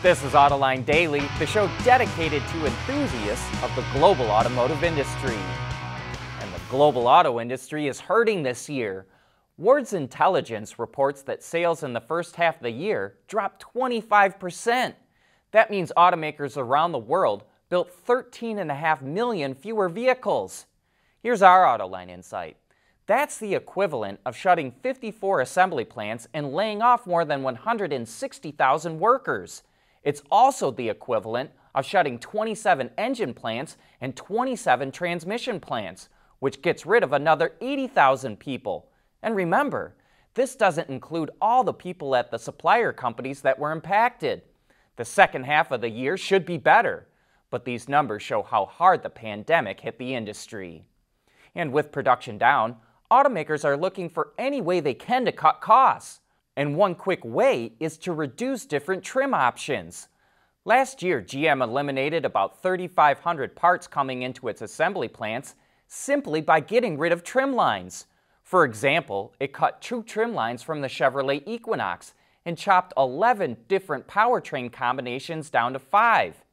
This is Autoline Daily, the show dedicated to enthusiasts of the global automotive industry. And the global auto industry is hurting this year. Wards Intelligence reports that sales in the first half of the year dropped 25%. That means automakers around the world built 13.5 million fewer vehicles. Here's our Autoline insight. That's the equivalent of shutting 54 assembly plants and laying off more than 160,000 workers. It's also the equivalent of shutting 27 engine plants and 27 transmission plants, which gets rid of another 80,000 people. And remember, this doesn't include all the people at the supplier companies that were impacted. The second half of the year should be better, but these numbers show how hard the pandemic hit the industry. And with production down, automakers are looking for any way they can to cut costs. And one quick way is to reduce different trim options. Last year, GM eliminated about 3,500 parts coming into its assembly plants simply by getting rid of trim lines. For example, it cut 2 trim lines from the Chevrolet Equinox and chopped 11 different powertrain combinations down to 5.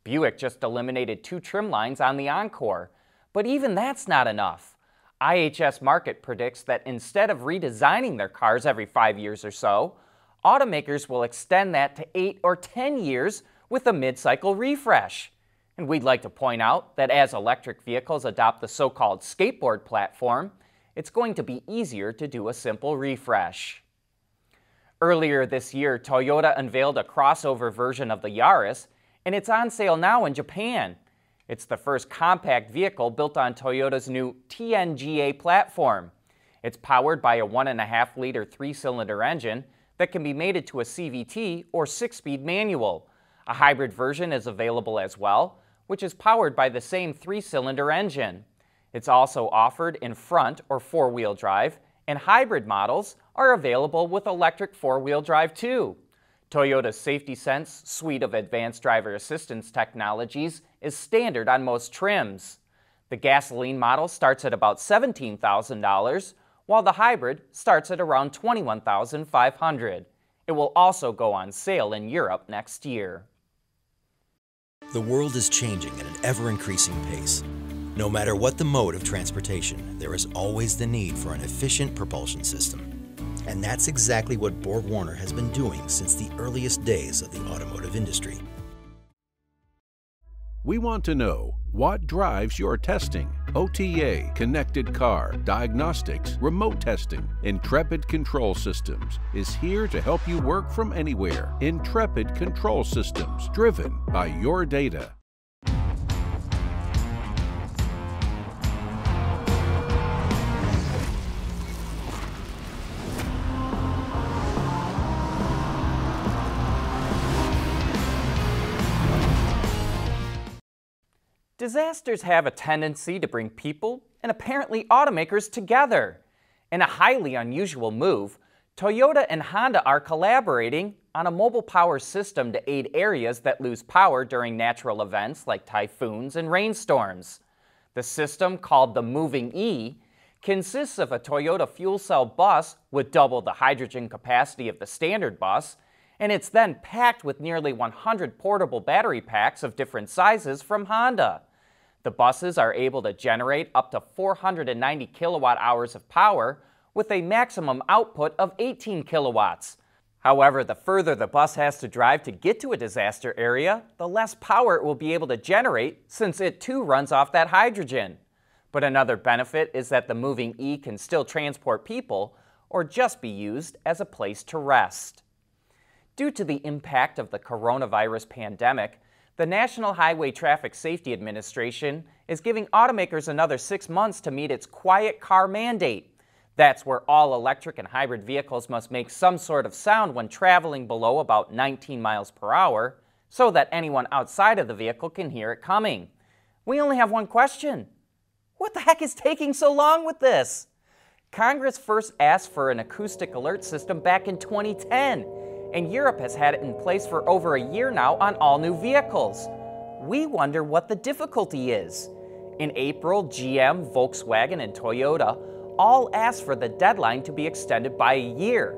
Buick just eliminated 2 trim lines on the Encore, but even that's not enough. IHS Markit predicts that instead of redesigning their cars every 5 years or so, automakers will extend that to 8 or 10 years with a mid-cycle refresh. And we'd like to point out that as electric vehicles adopt the so-called skateboard platform, it's going to be easier to do a simple refresh. Earlier this year, Toyota unveiled a crossover version of the Yaris, and it's on sale now in Japan. It's the first compact vehicle built on Toyota's new TNGA platform. It's powered by a 1.5-liter 3-cylinder engine that can be mated to a CVT or 6-speed manual. A hybrid version is available as well, which is powered by the same 3-cylinder engine. It's also offered in front or 4-wheel drive, and hybrid models are available with electric 4-wheel drive too. Toyota's SafetySense suite of advanced driver assistance technologies is standard on most trims. The gasoline model starts at about $17,000, while the hybrid starts at around $21,500. It will also go on sale in Europe next year. The world is changing at an ever-increasing pace. No matter what the mode of transportation, there is always the need for an efficient propulsion system. And that's exactly what BorgWarner has been doing since the earliest days of the automotive industry. We want to know what drives your testing. OTA, connected car, diagnostics, remote testing. Intrepid Control Systems is here to help you work from anywhere. Intrepid Control Systems, driven by your data. Disasters have a tendency to bring people and apparently automakers together. In a highly unusual move, Toyota and Honda are collaborating on a mobile power system to aid areas that lose power during natural events like typhoons and rainstorms. The system, called the Moving E, consists of a Toyota fuel cell bus with double the hydrogen capacity of the standard bus, and it's then packed with nearly 100 portable battery packs of different sizes from Honda. The buses are able to generate up to 490 kilowatt hours of power with a maximum output of 18 kilowatts. However, the further the bus has to drive to get to a disaster area, the less power it will be able to generate since it too runs off that hydrogen. But another benefit is that the Moving E can still transport people or just be used as a place to rest. Due to the impact of the coronavirus pandemic, the National Highway Traffic Safety Administration is giving automakers another 6 months to meet its quiet car mandate. That's where all electric and hybrid vehicles must make some sort of sound when traveling below about 19 miles per hour, so that anyone outside of the vehicle can hear it coming. We only have one question. What the heck is taking so long with this? Congress first asked for an acoustic alert system back in 2010. And Europe has had it in place for over a year now on all new vehicles. We wonder what the difficulty is. In April, GM, Volkswagen, and Toyota all asked for the deadline to be extended by a year.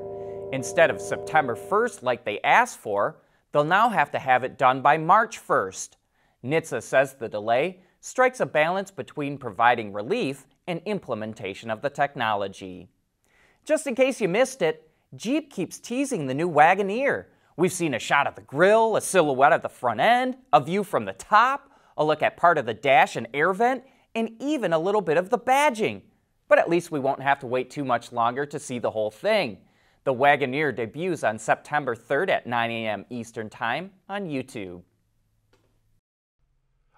Instead of September 1st like they asked for, They'll now have to have it done by March 1st. NHTSA says the delay strikes a balance between providing relief and implementation of the technology. Just in case you missed it, Jeep keeps teasing the new Wagoneer. We've seen a shot of the grille, a silhouette of the front end, a view from the top, a look at part of the dash and air vent, and even a little bit of the badging. But at least we won't have to wait too much longer to see the whole thing. The Wagoneer debuts on September 3rd at 9 a.m. Eastern Time on YouTube.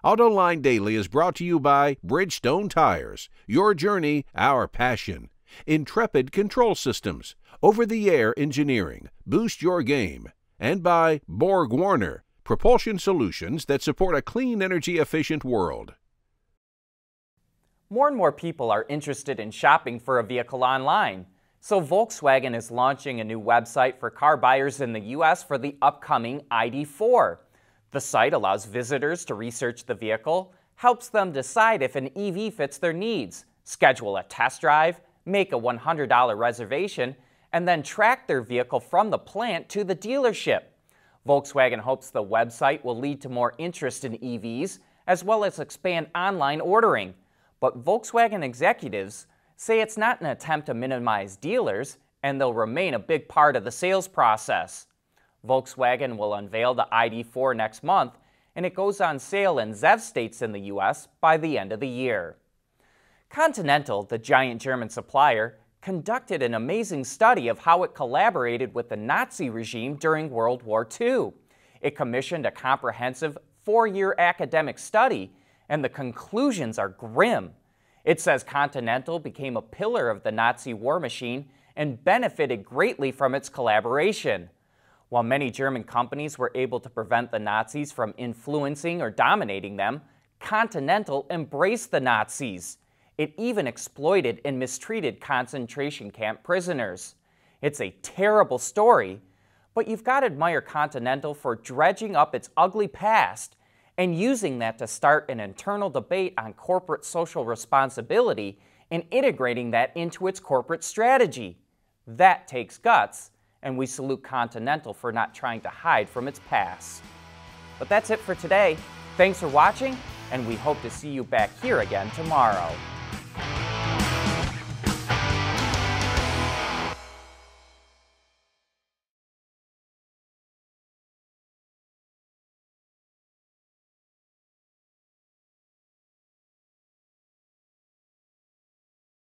Autoline Daily is brought to you by Bridgestone Tires, your journey, our passion. Intrepid Control Systems, over-the-air engineering, boost your game. And by Wagoneer, propulsion solutions that support a clean, energy-efficient world. More and more people are interested in shopping for a vehicle online. So Volkswagen is launching a new website for car buyers in the U.S. for the upcoming ID4. The site allows visitors to research the vehicle, helps them decide if an EV fits their needs, schedule a test drive, make a $100 reservation, and then track their vehicle from the plant to the dealership. Volkswagen hopes the website will lead to more interest in EVs, as well as expand online ordering. But Volkswagen executives say it's not an attempt to minimize dealers, and they'll remain a big part of the sales process. Volkswagen will unveil the ID4 next month, and it goes on sale in ZEV states in the U.S. by the end of the year. Continental, the giant German supplier, conducted an amazing study of how it collaborated with the Nazi regime during World War II. It commissioned a comprehensive 4-year academic study, and the conclusions are grim. It says Continental became a pillar of the Nazi war machine and benefited greatly from its collaboration. While many German companies were able to prevent the Nazis from influencing or dominating them, Continental embraced the Nazis. It even exploited and mistreated concentration camp prisoners. It's a terrible story, but you've got to admire Continental for dredging up its ugly past and using that to start an internal debate on corporate social responsibility and integrating that into its corporate strategy. That takes guts, and we salute Continental for not trying to hide from its past. But that's it for today. Thanks for watching, and we hope to see you back here again tomorrow.